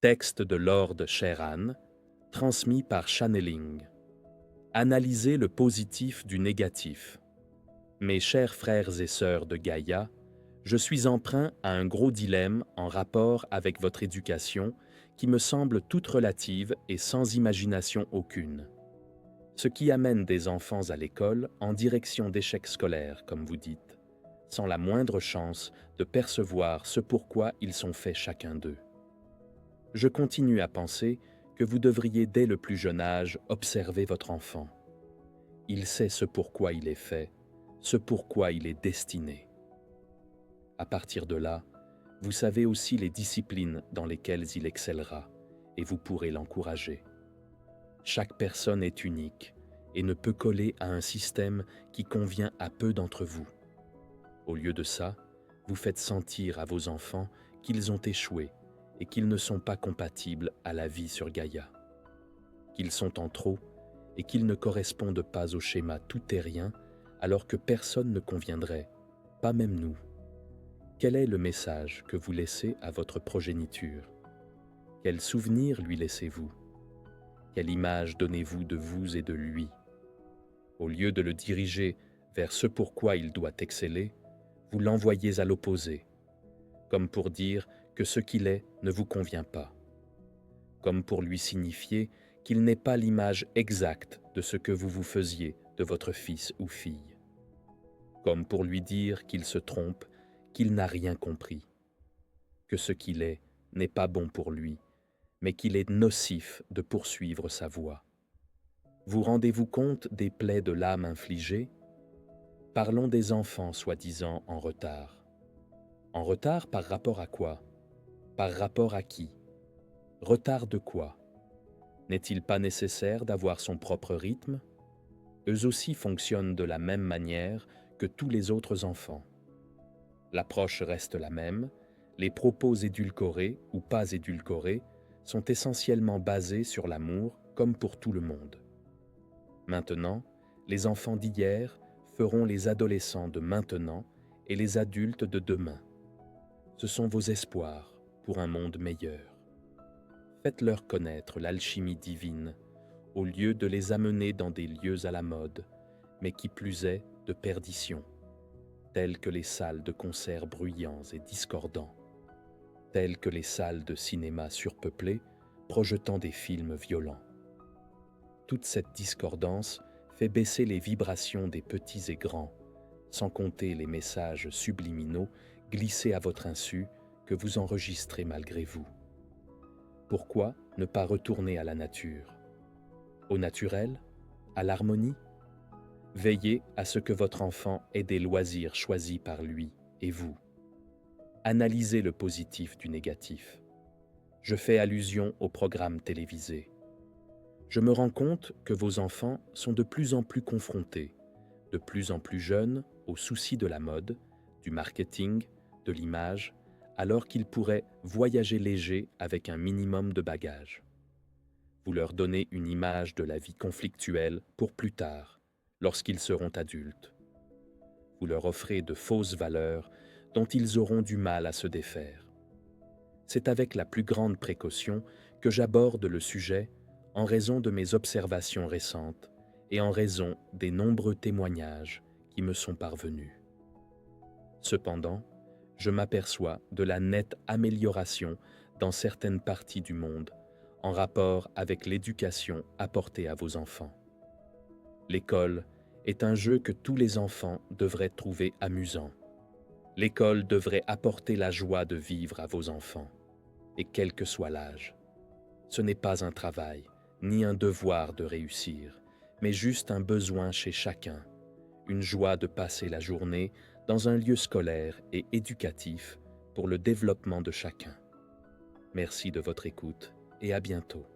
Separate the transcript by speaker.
Speaker 1: Texte de Lord Sheran, transmis par Channeling. Analysez le positif du négatif. Mes chers frères et sœurs de Gaïa, je suis emprunt à un gros dilemme en rapport avec votre éducation qui me semble toute relative et sans imagination aucune. Ce qui amène des enfants à l'école en direction d'échecs scolaires, comme vous dites, sans la moindre chance de percevoir ce pourquoi ils sont faits chacun d'eux. Je continue à penser que vous devriez dès le plus jeune âge observer votre enfant. Il sait ce pourquoi il est fait, ce pourquoi il est destiné. À partir de là, vous savez aussi les disciplines dans lesquelles il excellera et vous pourrez l'encourager. Chaque personne est unique et ne peut coller à un système qui convient à peu d'entre vous. Au lieu de ça, vous faites sentir à vos enfants qu'ils ont échoué et qu'ils ne sont pas compatibles à la vie sur Gaïa, qu'ils sont en trop et qu'ils ne correspondent pas au schéma tout-terrien alors que personne ne conviendrait, pas même nous. Quel est le message que vous laissez à votre progéniture? Quel souvenir lui laissez-vous? Quelle image donnez-vous de vous et de lui? Au lieu de le diriger vers ce pourquoi il doit exceller, vous l'envoyez à l'opposé, comme pour dire que ce qu'il est ne vous convient pas, comme pour lui signifier qu'il n'est pas l'image exacte de ce que vous vous faisiez de votre fils ou fille, comme pour lui dire qu'il se trompe, qu'il n'a rien compris, que ce qu'il est n'est pas bon pour lui, mais qu'il est nocif de poursuivre sa voie. Vous rendez-vous compte des plaies de l'âme infligées? Parlons des enfants soi-disant en retard. En retard par rapport à quoi? Par rapport à qui? Retard de quoi? N'est-il pas nécessaire d'avoir son propre rythme? Eux aussi fonctionnent de la même manière que tous les autres enfants. L'approche reste la même, les propos édulcorés ou pas édulcorés sont essentiellement basés sur l'amour comme pour tout le monde. Maintenant, les enfants d'hier feront les adolescents de maintenant et les adultes de demain. Ce sont vos espoirs pour un monde meilleur. Faites-leur connaître l'alchimie divine, au lieu de les amener dans des lieux à la mode, mais qui plus est de perdition, tels que les salles de concert bruyants et discordants, tels que les salles de cinéma surpeuplées, projetant des films violents. Toute cette discordance fait baisser les vibrations des petits et grands, sans compter les messages subliminaux glissés à votre insu que vous enregistrez malgré vous. Pourquoi ne pas retourner à la nature? Au naturel? À l'harmonie? Veillez à ce que votre enfant ait des loisirs choisis par lui et vous. Analysez le positif du négatif. Je fais allusion aux programmes télévisés. Je me rends compte que vos enfants sont de plus en plus confrontés, de plus en plus jeunes aux soucis de la mode, du marketing, de l'image, alors qu'ils pourraient voyager léger avec un minimum de bagages. Vous leur donnez une image de la vie conflictuelle pour plus tard, lorsqu'ils seront adultes. Vous leur offrez de fausses valeurs dont ils auront du mal à se défaire. C'est avec la plus grande précaution que j'aborde le sujet en raison de mes observations récentes et en raison des nombreux témoignages qui me sont parvenus. Cependant, je m'aperçois de la nette amélioration dans certaines parties du monde en rapport avec l'éducation apportée à vos enfants. L'école est un jeu que tous les enfants devraient trouver amusant. L'école devrait apporter la joie de vivre à vos enfants, et quel que soit l'âge. Ce n'est pas un travail, ni un devoir de réussir, mais juste un besoin chez chacun, une joie de passer la journée dans un lieu scolaire et éducatif pour le développement de chacun. Merci de votre écoute et à bientôt.